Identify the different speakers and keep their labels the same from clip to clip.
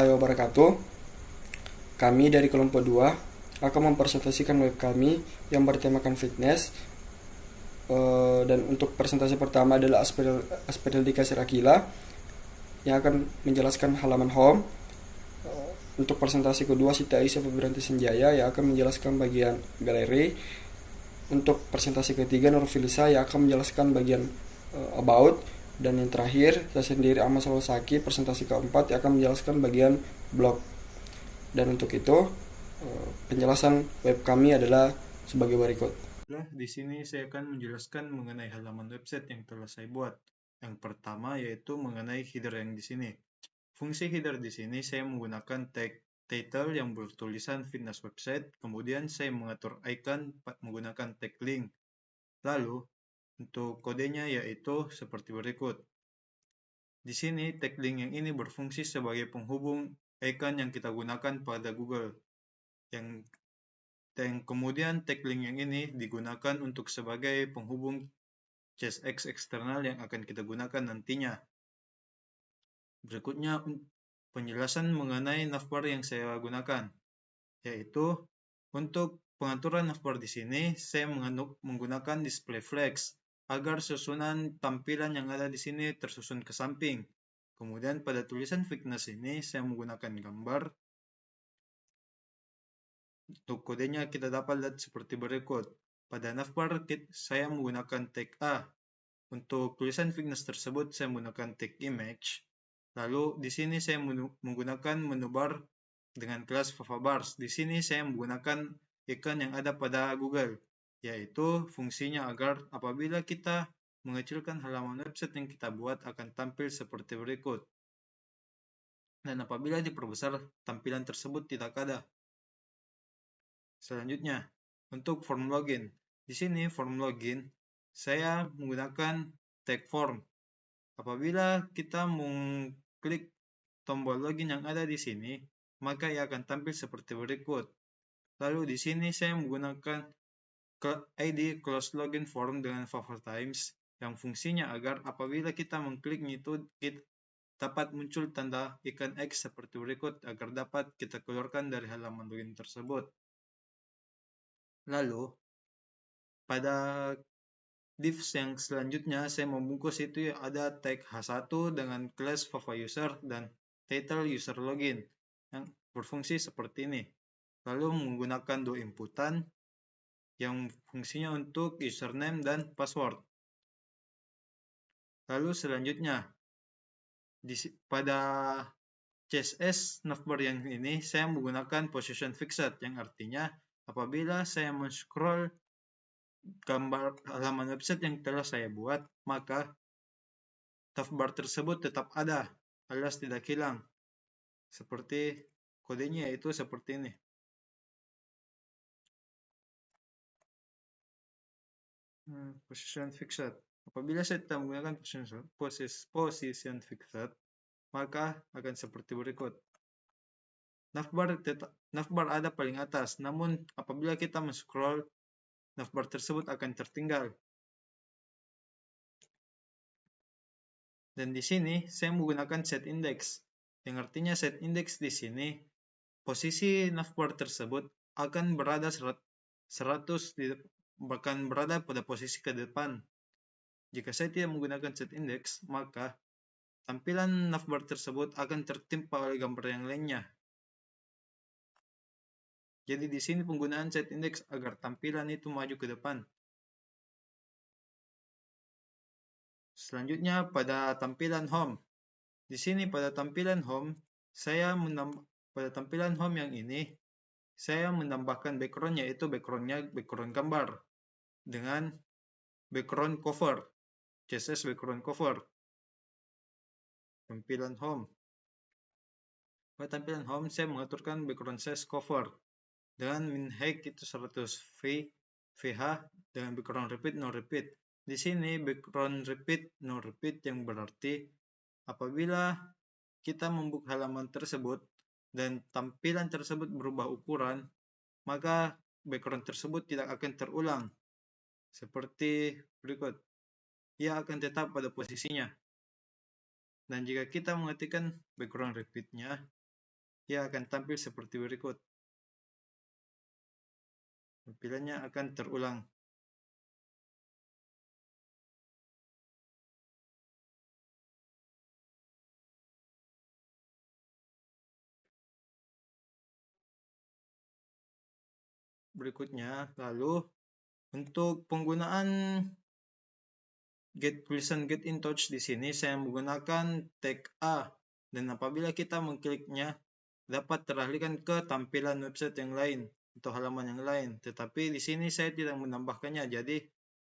Speaker 1: warahmatullahi wabarakatuh. Kami dari kelompok 2 akan mempresentasikan web kami yang bertemakan fitness. Dan untuk presentasi pertama adalah Aspedel Dikasir Akila yang akan menjelaskan halaman home. Untuk presentasi kedua Siti Aisyah Febrianti Senjaya yang akan menjelaskan bagian galeri. Untuk presentasi ketiga Nur Filisa yang akan menjelaskan bagian about. Dan yang terakhir saya sendiri Ahmad Salosaki, presentasi keempat yang akan menjelaskan bagian blog. Dan untuk itu penjelasan web kami adalah sebagai berikut.
Speaker 2: Di sini saya akan menjelaskan mengenai halaman website yang telah saya buat. Yang pertama yaitu mengenai header yang di sini. Fungsi header di sini saya menggunakan tag title yang bertulisan fitness website, kemudian saya mengatur icon menggunakan tag link. Lalu untuk kodenya yaitu seperti berikut. Di sini tag link yang ini berfungsi sebagai penghubung icon yang kita gunakan pada Google. Dan kemudian tag link yang ini digunakan untuk sebagai penghubung CSS eksternal yang akan kita gunakan nantinya. Berikutnya penjelasan mengenai navbar yang saya gunakan, yaitu untuk pengaturan navbar di sini saya menggunakan display flex agar susunan tampilan yang ada di sini tersusun ke samping. Kemudian pada tulisan fitness ini saya menggunakan gambar. Untuk kodenya kita dapat lihat seperti berikut. Pada navbar saya menggunakan tag A. Untuk tulisan fitness tersebut saya menggunakan tag image. Lalu di sini saya menggunakan menu bar dengan kelas favabars. Di sini saya menggunakan ikon yang ada pada Google, yaitu fungsinya agar apabila kita mengecilkan halaman website yang kita buat akan tampil seperti berikut. Dan apabila diperbesar, tampilan tersebut tidak ada. Selanjutnya, untuk form login. Di sini form login saya menggunakan tag form. Apabila kita mengklik tombol login yang ada di sini, maka ia akan tampil seperti berikut. Lalu di sini saya menggunakan ID close login form dengan favor times yang fungsinya agar apabila kita mengkliknya itu dapat muncul tanda ikan X seperti berikut agar dapat kita keluarkan dari halaman login tersebut. Lalu pada divs yang selanjutnya saya membungkus itu ada tag H1 dengan class Fava user dan title user login yang berfungsi seperti ini. Lalu menggunakan dua inputan yang fungsinya untuk username dan password. Lalu selanjutnya pada CSS navbar yang ini saya menggunakan position fixed yang artinya apabila saya men-scroll gambar halaman website yang telah saya buat, maka navbar tersebut tetap ada alias tidak hilang. Seperti kodenya yaitu seperti ini. Position fixed. Apabila saya tidak menggunakan position fixed, maka akan seperti berikut. Navbar ada paling atas, namun apabila kita men-scroll, navbar tersebut akan tertinggal. Dan di sini saya menggunakan set index, yang artinya set index di sini posisi navbar tersebut akan berada 100 bahkan berada pada posisi ke depan. Jika saya tidak menggunakan set index, maka tampilan navbar tersebut akan tertimpa oleh gambar yang lainnya. Jadi di sini penggunaan set index agar tampilan itu maju ke depan. Selanjutnya pada tampilan home. Di sini pada tampilan home, pada tampilan home yang ini saya menambahkan background yaitu background gambar dengan background cover, CSS background cover. Tampilan home. Pada tampilan home saya mengaturkan background size cover dengan min height itu 100 VH dengan background repeat no repeat. Di sini background repeat no repeat yang berarti apabila kita membuka halaman tersebut dan tampilan tersebut berubah ukuran, maka background tersebut tidak akan terulang. Seperti berikut. Ia akan tetap pada posisinya. Dan jika kita mengetikkan background repeat-nya, ia akan tampil seperti berikut. Tampilannya akan terulang. Berikutnya, lalu untuk penggunaan tulisan get in touch di sini saya menggunakan tag A, dan apabila kita mengkliknya dapat teralihkan ke tampilan website yang lain atau halaman yang lain. Tetapi di sini saya tidak menambahkannya, jadi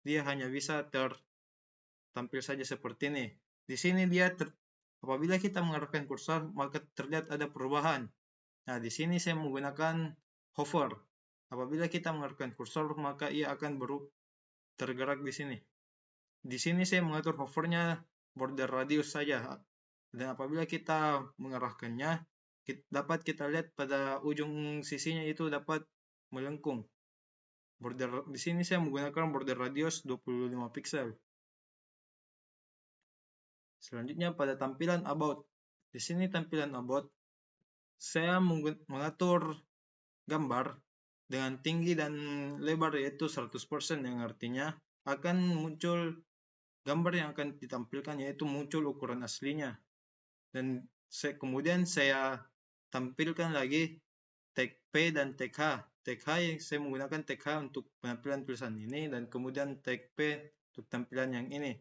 Speaker 2: dia hanya bisa tampil saja seperti ini. Di sini dia apabila kita mengarahkan kursor maka terlihat ada perubahan. Nah, di sini saya menggunakan hover. Apabila kita mengarahkan kursor maka ia akan tergerak di sini. Di sini saya mengatur hovernya border radius saja. Dan apabila kita mengarahkannya dapat kita lihat pada ujung sisinya itu dapat melengkung. Di sini saya menggunakan border radius 25 pixel. Selanjutnya pada tampilan about. Di sini tampilan about saya mengatur gambar dengan tinggi dan lebar yaitu 100%, yang artinya akan muncul gambar yang akan ditampilkan yaitu muncul ukuran aslinya. Dan kemudian saya tampilkan lagi tag P dan tag H. Tag H yang saya menggunakan tag H untuk penampilan tulisan ini, dan kemudian tag P untuk tampilan yang ini.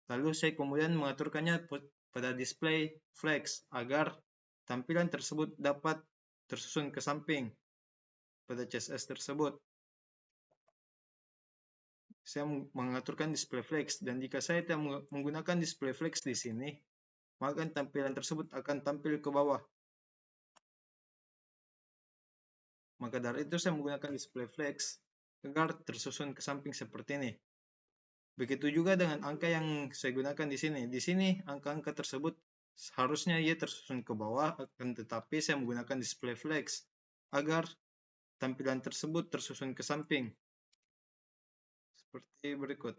Speaker 2: Lalu saya kemudian mengaturkannya pada display flex agar tampilan tersebut dapat tersusun ke samping pada CSS tersebut. Saya mengaturkan display flex, dan jika saya tidak menggunakan display flex di sini, maka tampilan tersebut akan tampil ke bawah. Maka dari itu saya menggunakan display flex agar tersusun ke samping seperti ini. Begitu juga dengan angka yang saya gunakan di sini. Di sini angka-angka tersebut harusnya ia tersusun ke bawah, akan tetapi saya menggunakan display flex agar tampilan tersebut tersusun ke samping. Seperti berikut.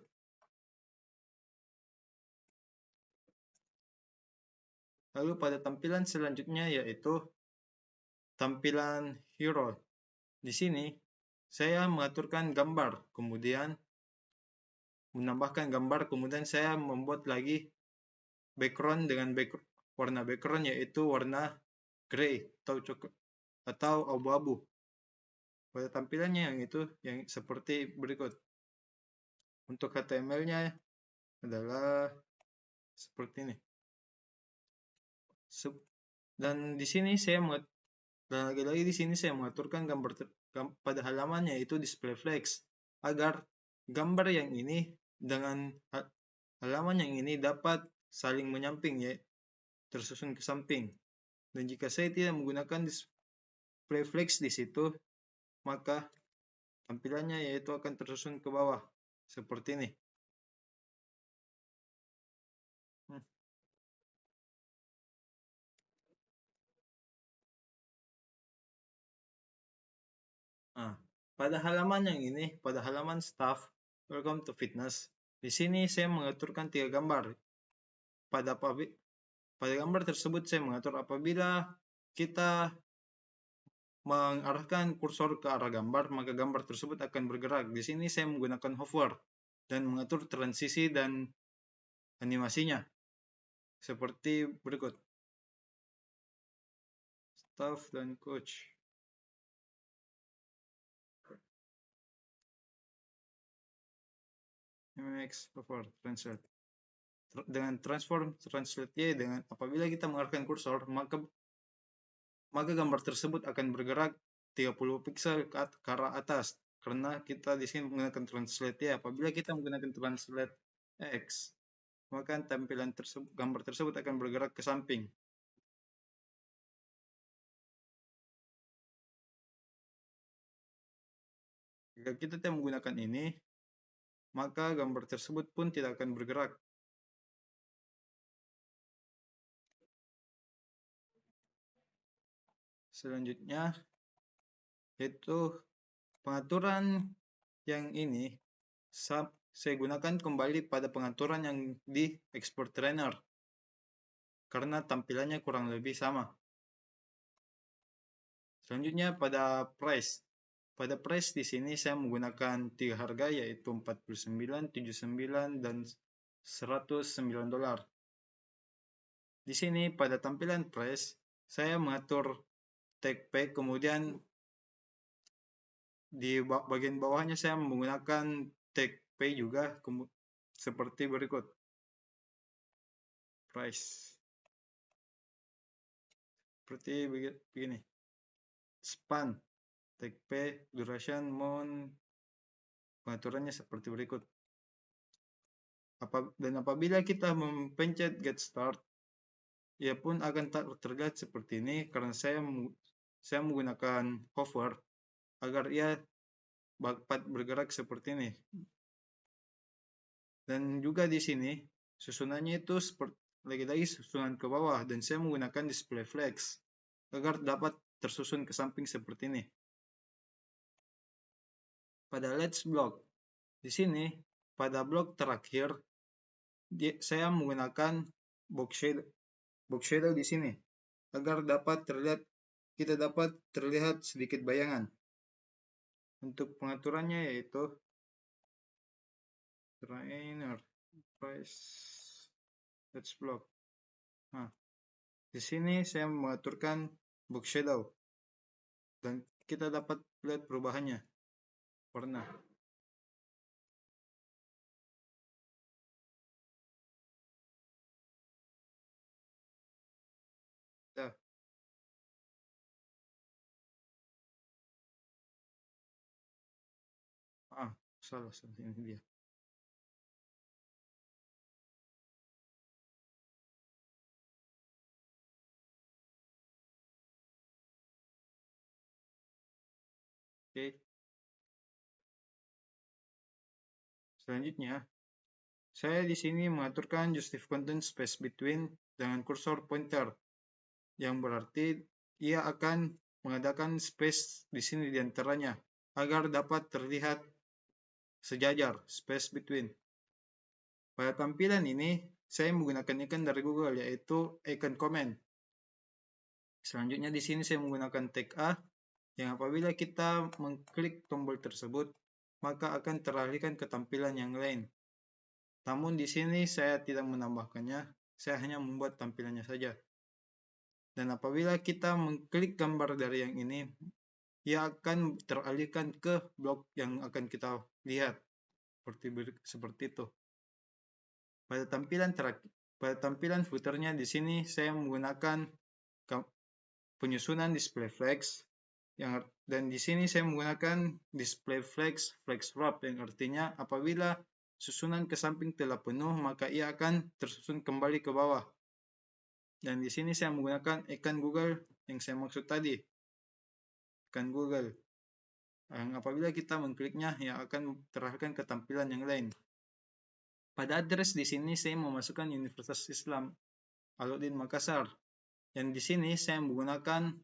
Speaker 2: Lalu pada tampilan selanjutnya yaitu tampilan hero. Di sini saya mengaturkan gambar, kemudian menambahkan gambar, kemudian saya membuat lagi background dengan warna background yaitu warna grey atau abu-abu. Pada tampilannya yang seperti berikut. Untuk HTML-nya adalah seperti ini. Dan di sini lagi-lagi di sini saya mengaturkan gambar pada halaman yaitu display flex agar gambar yang ini dengan halaman yang ini dapat saling menyamping, ya, tersusun ke samping. Dan jika saya tidak menggunakan display flex di situ, maka tampilannya yaitu akan tersusun ke bawah seperti ini. Nah, pada halaman yang ini, pada halaman staff, welcome to fitness, di sini saya mengaturkan 3 gambar. Pada gambar tersebut saya mengatur apabila kita mengarahkan kursor ke arah gambar, maka gambar tersebut akan bergerak. Di sini saya menggunakan hover dan mengatur transisi dan animasinya seperti berikut. Staff dan coach. MX hover translate. Dengan transform translate Y, dengan apabila kita mengarahkan kursor, maka gambar tersebut akan bergerak 30 pixel ke arah atas, karena kita di sini menggunakan translate Y. Apabila kita menggunakan translate X, maka tampilan gambar tersebut akan bergerak ke samping. Jika kita tidak menggunakan ini, maka gambar tersebut pun tidak akan bergerak. Selanjutnya yaitu pengaturan yang ini saya gunakan kembali pada pengaturan yang di export trainer karena tampilannya kurang lebih sama. Selanjutnya pada price. Pada price di sini saya menggunakan 3 harga yaitu 49, 79 dan $109. Di sini pada tampilan price saya mengatur tag pay, kemudian di bagian bawahnya saya menggunakan tag pay juga seperti berikut. Price seperti begini. Span, tag pay, duration, month, pengaturannya seperti berikut. Dan apabila kita mempencet get start, ia pun akan terlihat seperti ini karena saya menggunakan hover agar ia dapat bergerak seperti ini. Dan juga di sini susunannya itu lagi-lagi susunan ke bawah, dan saya menggunakan display flex agar dapat tersusun ke samping seperti ini. Pada let's block, di sini pada blok terakhir saya menggunakan box shadow di sini agar kita dapat terlihat sedikit bayangan. Untuk pengaturannya yaitu trainer price let's block. Nah, di sini saya mengaturkan box shadow dan kita dapat lihat perubahannya warna. Salah ini dia. Oke. Selanjutnya, saya di sini mengaturkan justify content space between dengan kursor pointer, yang berarti ia akan mengadakan space di sini di antaranya agar dapat terlihat sejajar, space between. Pada tampilan ini, saya menggunakan icon dari Google yaitu icon comment. Selanjutnya di sini saya menggunakan tag A, yang apabila kita mengklik tombol tersebut, maka akan teralihkan ke tampilan yang lain. Namun di sini saya tidak menambahkannya, saya hanya membuat tampilannya saja. Dan apabila kita mengklik gambar dari yang ini, ia akan teralihkan ke blok yang akan kita lihat. Seperti itu. Pada tampilan footernya di sini saya menggunakan penyusunan display flex, dan di sini saya menggunakan display flex wrap, yang artinya apabila susunan ke samping telah penuh maka ia akan tersusun kembali ke bawah. Dan di sini saya menggunakan icon Google yang saya maksud tadi, icon Google, yang apabila kita mengkliknya ia akan teralihkan ke tampilan yang lain. Pada address di sini saya memasukkan Universitas Islam Alauddin Makassar. Dan di sini saya menggunakan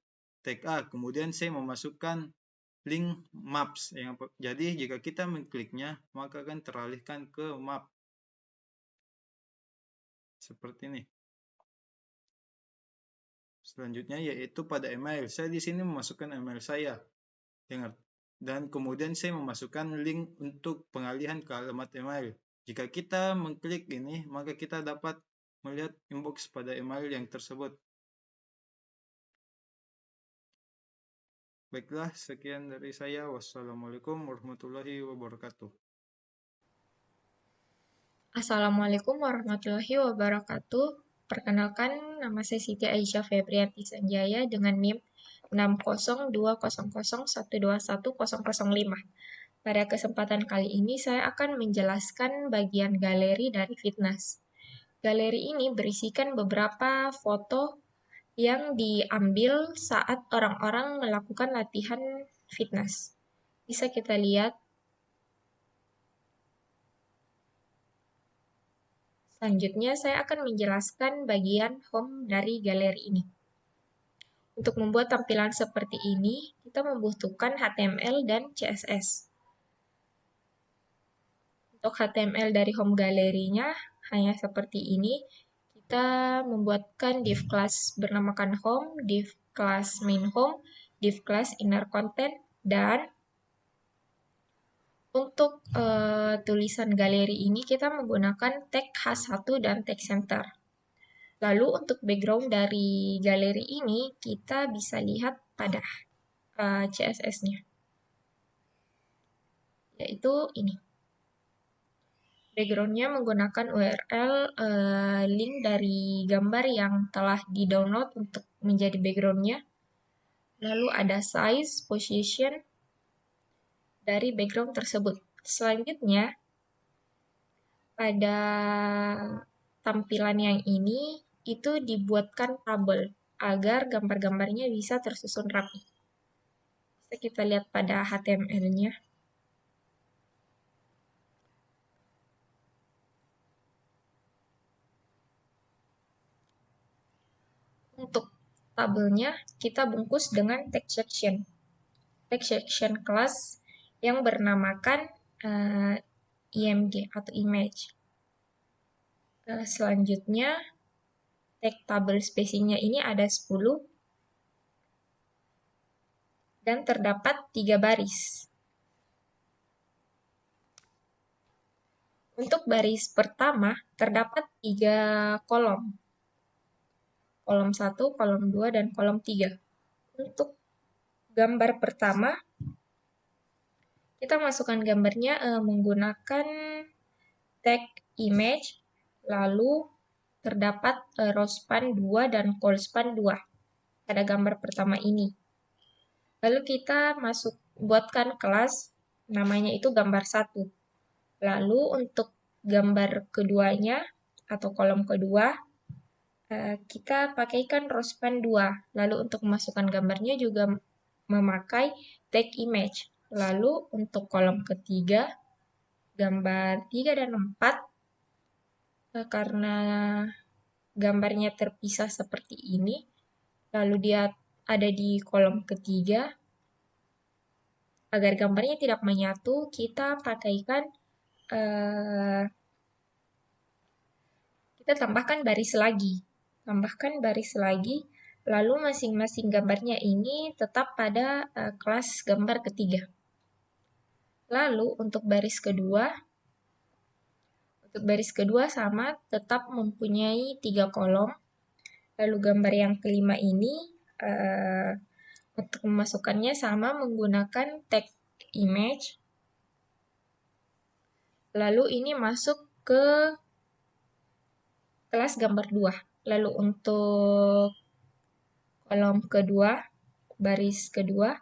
Speaker 2: tag A, kemudian saya memasukkan link maps. Jadi jika kita mengkliknya, maka akan teralihkan ke map. Seperti ini. Selanjutnya yaitu pada email. Saya di sini memasukkan email saya. Dan kemudian saya memasukkan link untuk pengalihan ke alamat email. Jika kita mengklik ini, maka kita dapat melihat inbox pada email yang tersebut. Baiklah, sekian dari saya. Wassalamualaikum warahmatullahi wabarakatuh.
Speaker 3: Assalamualaikum warahmatullahi wabarakatuh. Perkenalkan, nama saya Siti Aisyah Febrianti Sanjaya dengan NIM 60201210005. Pada kesempatan kali ini saya akan menjelaskan bagian galeri dari Fitnas. Galeri ini berisikan beberapa foto yang diambil saat orang-orang melakukan latihan fitness. Bisa kita lihat. Selanjutnya, saya akan menjelaskan bagian home dari galeri ini. Untuk membuat tampilan seperti ini, kita membutuhkan HTML dan CSS. Untuk HTML dari home galerinya, hanya seperti ini. Kita membuatkan div class bernamakan home, div class main home, div class inner content, dan untuk tulisan galeri ini kita menggunakan tag h1 dan tag center. Lalu untuk background dari galeri ini kita bisa lihat pada CSS-nya, yaitu ini. Background-nya menggunakan URL link dari gambar yang telah di-download untuk menjadi background-nya. Lalu ada size, position dari background tersebut. Selanjutnya, pada tampilan yang ini, itu dibuatkan tabel agar gambar-gambarnya bisa tersusun rapi. Bisa kita lihat pada HTML-nya. Untuk tabelnya, kita bungkus dengan text section. Text section class yang bernamakan IMG atau image. Selanjutnya, tag tabel spacing-nya ini ada 10 dan terdapat 3 baris. Untuk baris pertama, terdapat 3 kolom. Kolom 1, kolom 2, dan kolom 3. Untuk gambar pertama, kita masukkan gambarnya menggunakan tag image, lalu terdapat row span 2 dan col span 2 pada gambar pertama ini. Lalu kita buatkan kelas, namanya itu gambar 1. Lalu untuk gambar keduanya, atau kolom kedua, kita pakaikan row span 2. Lalu untuk memasukkan gambarnya juga memakai tag image. Lalu untuk kolom ketiga, gambar 3 dan 4, karena gambarnya terpisah seperti ini, lalu dia ada di kolom ketiga, agar gambarnya tidak menyatu, kita pakaikan, kita tambahkan baris lagi. Lalu masing-masing gambarnya ini tetap pada kelas gambar ketiga. Lalu untuk baris kedua sama, tetap mempunyai 3 kolom. Lalu gambar yang kelima ini untuk memasukkannya sama menggunakan tag image. Lalu ini masuk ke kelas gambar 2. Lalu untuk kolom kedua, baris kedua,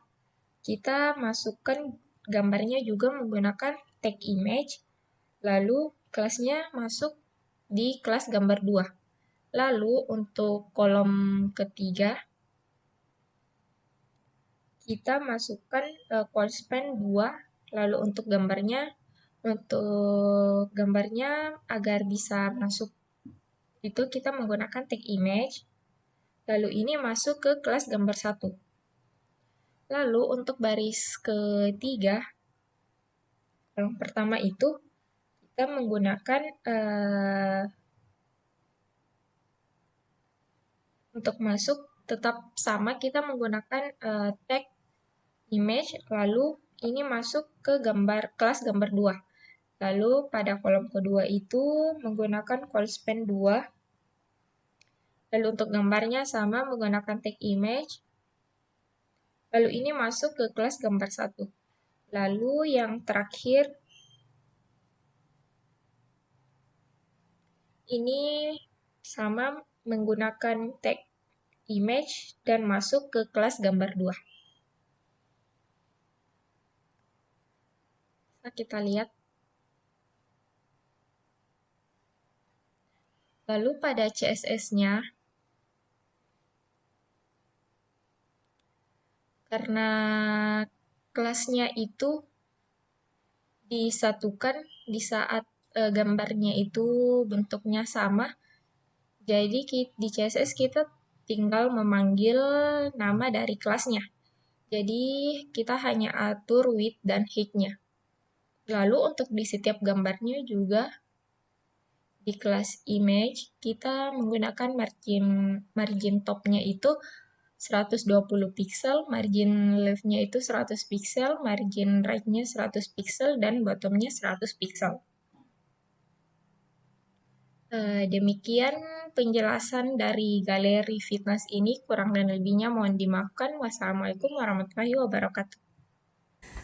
Speaker 3: kita masukkan gambarnya juga menggunakan tag image. Lalu kelasnya masuk di kelas gambar 2. Lalu untuk kolom ketiga, kita masukkan col span 2. Lalu untuk gambarnya agar bisa masuk itu kita menggunakan tag image. Lalu ini masuk ke kelas gambar 1. Lalu untuk baris ketiga, yang pertama itu kita menggunakan untuk masuk tetap sama, kita menggunakan tag image. Lalu ini masuk ke kelas gambar 2. Lalu pada kolom kedua itu menggunakan col span 2. Lalu untuk gambarnya sama menggunakan tag image. Lalu ini masuk ke kelas gambar 1. Lalu yang terakhir, ini sama menggunakan tag image dan masuk ke kelas gambar 2. Nah, kita lihat. Lalu pada CSS-nya, karena kelasnya itu disatukan di saat gambarnya itu bentuknya sama, jadi di CSS kita tinggal memanggil nama dari kelasnya. Jadi kita hanya atur width dan height-nya. Lalu untuk di setiap gambarnya juga di kelas image kita menggunakan margin top-nya itu 120 pixel, margin left-nya itu 100 pixel, margin right-nya 100 pixel, dan bottom-nya 100 pixel. Demikian penjelasan dari galeri fitness ini, kurang dan lebihnya mohon dimaafkan. Wassalamualaikum warahmatullahi wabarakatuh.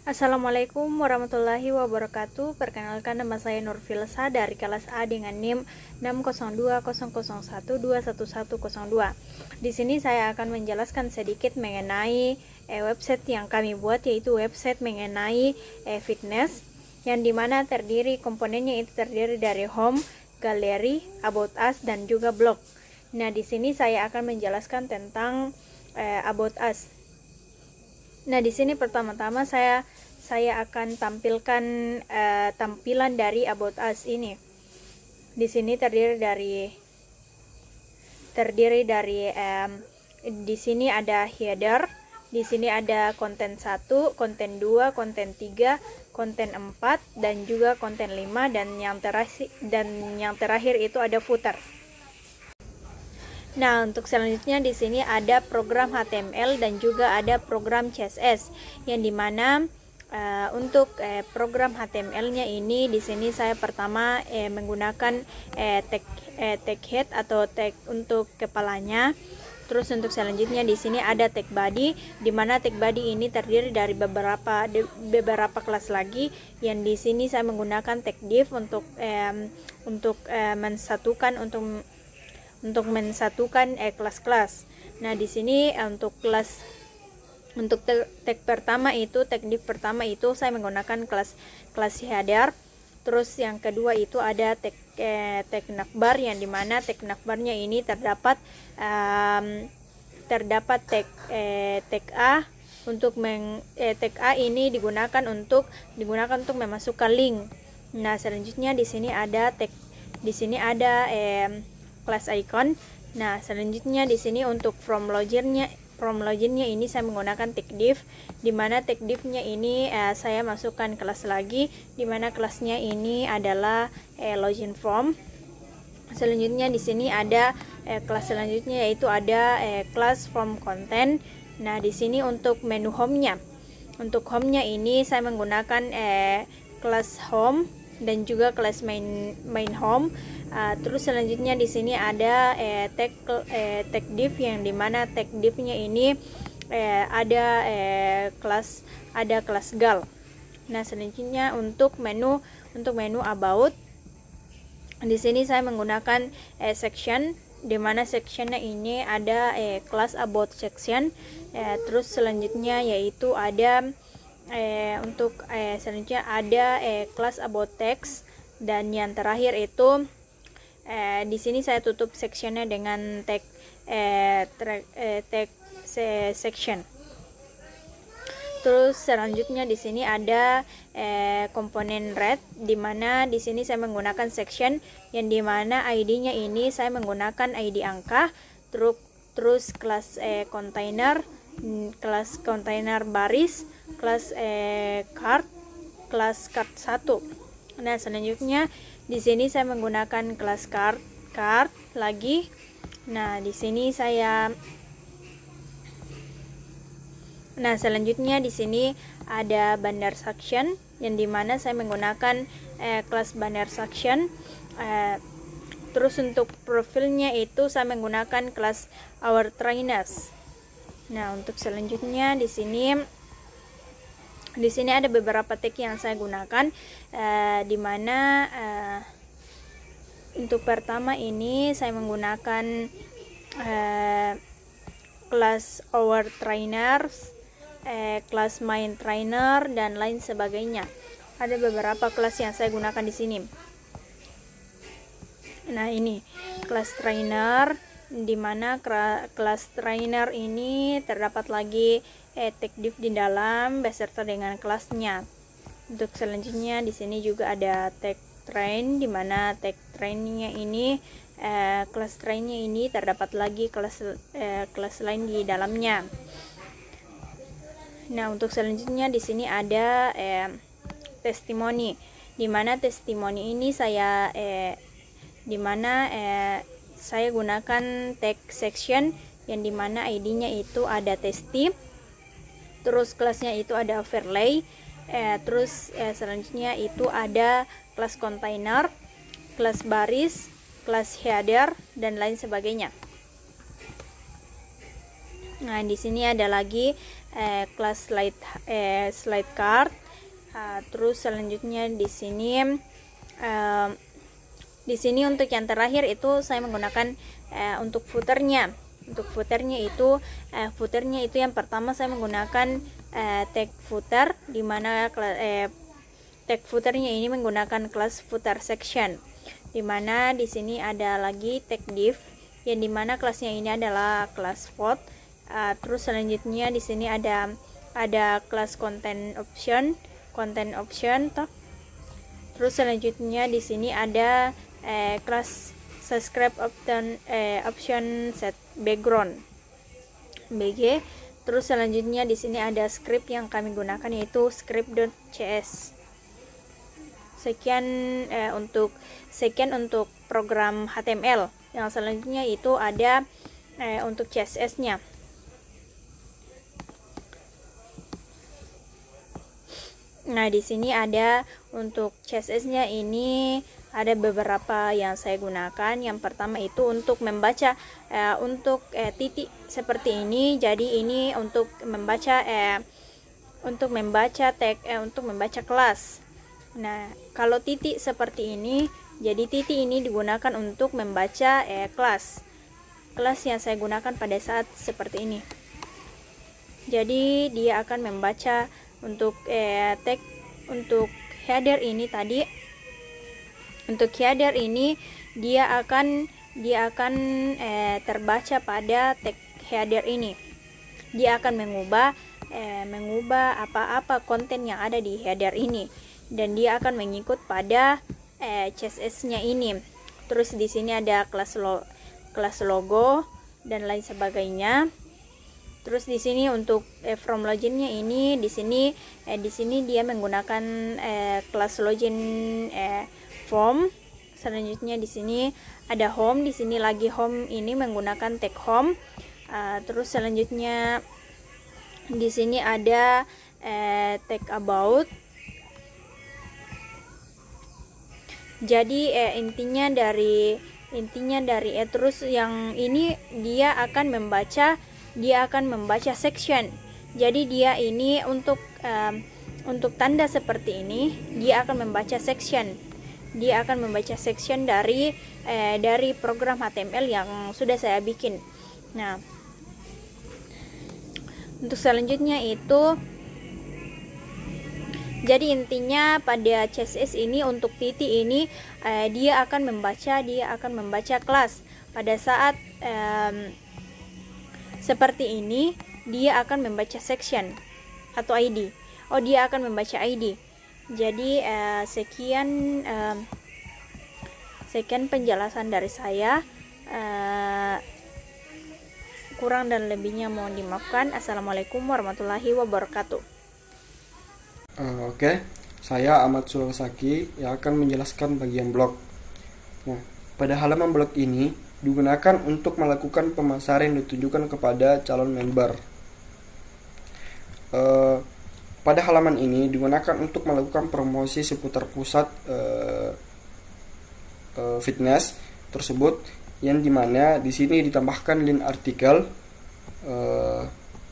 Speaker 4: Assalamualaikum warahmatullahi wabarakatuh. Perkenalkan, nama saya Nurfilsa dari kelas A dengan NIM 60200121102. Di sini saya akan menjelaskan sedikit mengenai website yang kami buat, yaitu website mengenai fitness, yang dimana komponennya itu terdiri dari home, galeri, about us, dan juga blog. Nah, di sini saya akan menjelaskan tentang about us. Nah, di sini pertama-tama saya akan tampilkan tampilan dari about us ini. Di sini terdiri dari di sini ada header, di sini ada konten 1, konten 2, konten 3, konten 4, dan juga konten 5, dan yang terakhir itu ada footer. Nah, untuk selanjutnya di sini ada program HTML dan juga ada program CSS, yang dimana untuk program HTML-nya ini di sini saya pertama menggunakan tag head atau tag untuk kepalanya. Terus untuk selanjutnya di sini ada tag body, di mana tag body ini terdiri dari beberapa kelas lagi, yang di sini saya menggunakan tag div untuk mensatukan kelas-kelas. Nah, di sini untuk tag pertama itu, tag div pertama itu saya menggunakan kelas header. Terus yang kedua itu ada tag navbar, yang dimana tag navbarnya ini terdapat tag A. Tag A ini digunakan untuk memasukkan link. Nah, selanjutnya di sini ada class icon. Nah, selanjutnya di sini untuk from loginnya ini saya menggunakan tag div, di mana tag divnya ini saya masukkan kelas lagi, di mana kelasnya ini adalah login form. Selanjutnya di sini ada kelas selanjutnya, yaitu ada class from content. Nah, di sini untuk menu home-nya. Untuk home-nya ini saya menggunakan kelas home dan juga kelas main home. Terus selanjutnya di sini ada tag div, yang dimana tag divnya ini ada kelas gal. Nah, selanjutnya untuk menu about, di sini saya menggunakan section, di mana sectionnya ini ada kelas about section. Terus selanjutnya yaitu ada selanjutnya ada kelas about text, dan yang terakhir itu di sini saya tutup sectionnya dengan tag section. Terus selanjutnya di sini ada komponen red, di mana di sini saya menggunakan section, yang dimana ID-nya ini saya menggunakan ID angka. Terus kelas container, kelas container baris, kelas card 1. Nah, selanjutnya di sini saya menggunakan kelas card lagi. Nah, selanjutnya di sini ada banner section, yang dimana saya menggunakan kelas banner section. Terus untuk profilnya itu saya menggunakan kelas our trainers. Nah, untuk selanjutnya di sini ada beberapa tag yang saya gunakan, di mana untuk pertama ini saya menggunakan kelas our trainers, kelas main trainer, dan lain sebagainya. Ada beberapa kelas yang saya gunakan di sini. Nah, ini kelas trainer, di mana kelas trainer ini terdapat lagi tag div di dalam beserta dengan kelasnya. Untuk selanjutnya di sini juga ada tag train, di mana tag trainnya ini kelas trainnya ini terdapat lagi kelas lain di dalamnya. Nah, untuk selanjutnya di sini ada testimoni, di mana testimoni ini saya gunakan tag section, yang dimana ID-nya itu ada testi, terus kelasnya itu ada overlay, terus selanjutnya itu ada kelas container, kelas baris, kelas header, dan lain sebagainya. Nah, di sini ada lagi kelas slide card. Terus selanjutnya di sini untuk yang terakhir itu saya menggunakan untuk footernya. Untuk footernya itu yang pertama saya menggunakan tag footer, di mana tag footernya ini menggunakan kelas footer section, di mana di sini ada lagi tag div yang dimana kelasnya ini adalah kelas vote. Terus selanjutnya di sini ada kelas content option toh. Terus selanjutnya di sini ada kelas subscribe option set background BG. Terus selanjutnya di sini ada script yang kami gunakan, yaitu script.cs. Sekian untuk program HTML. Yang selanjutnya itu ada untuk CSS-nya. Nah, di sini ada untuk CSS-nya ini ada beberapa yang saya gunakan. Yang pertama itu untuk membaca titik seperti ini. Jadi ini untuk membaca tag untuk membaca kelas. Nah, kalau titik seperti ini, jadi titik ini digunakan untuk membaca kelas yang saya gunakan pada saat seperti ini. Jadi dia akan membaca untuk tag untuk header ini tadi. Untuk header ini dia akan terbaca pada tag header ini. Dia akan mengubah apa-apa konten yang ada di header ini, dan dia akan mengikut pada CSS-nya ini. Terus di sini ada kelas logo dan lain sebagainya. Terus di sini untuk from login-nya ini di sini dia menggunakan kelas login form. Selanjutnya di sini ada home, di sini lagi home ini menggunakan tag home. Terus selanjutnya di sini ada tag about. Jadi intinya dari terus yang ini dia akan membaca section. Jadi dia ini untuk tanda seperti ini dia akan membaca section. Dia akan membaca section dari program HTML yang sudah saya bikin. Nah, untuk selanjutnya itu jadi intinya pada CSS ini untuk titik ini dia akan membaca kelas. Pada saat seperti ini dia akan membaca section atau ID. Dia akan membaca ID. Jadi sekian penjelasan dari saya. Kurang dan lebihnya mohon dimaafkan. Assalamualaikum warahmatullahi wabarakatuh.
Speaker 1: Oke, saya Ahmad Sulawsaki yang akan menjelaskan bagian blog. Nah, pada halaman blog ini digunakan untuk melakukan pemasaran yang ditujukan kepada calon member. Pada halaman ini digunakan untuk melakukan promosi seputar pusat fitness tersebut, yang dimana di sini ditambahkan link artikel.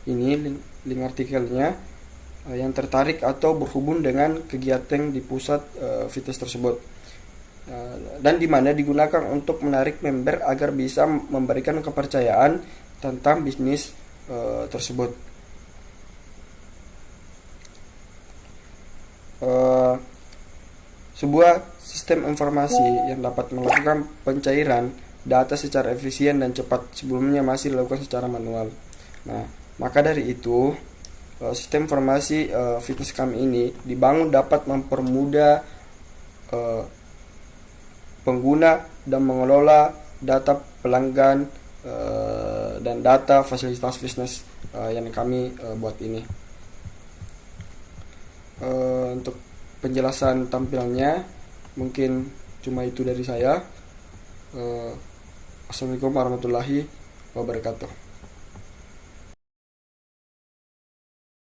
Speaker 1: Ini link artikelnya yang tertarik atau berhubung dengan kegiatan di pusat fitness tersebut, dan dimana digunakan untuk menarik member agar bisa memberikan kepercayaan tentang bisnis tersebut. Sebuah sistem informasi yang dapat melakukan pencairan data secara efisien dan cepat, sebelumnya masih dilakukan secara manual. Nah, maka dari itu sistem informasi fitness kami ini dibangun dapat mempermudah pengguna dan mengelola data pelanggan dan data fasilitas bisnis yang kami buat ini. Untuk penjelasan tampilannya mungkin cuma itu dari saya. Assalamualaikum warahmatullahi wabarakatuh.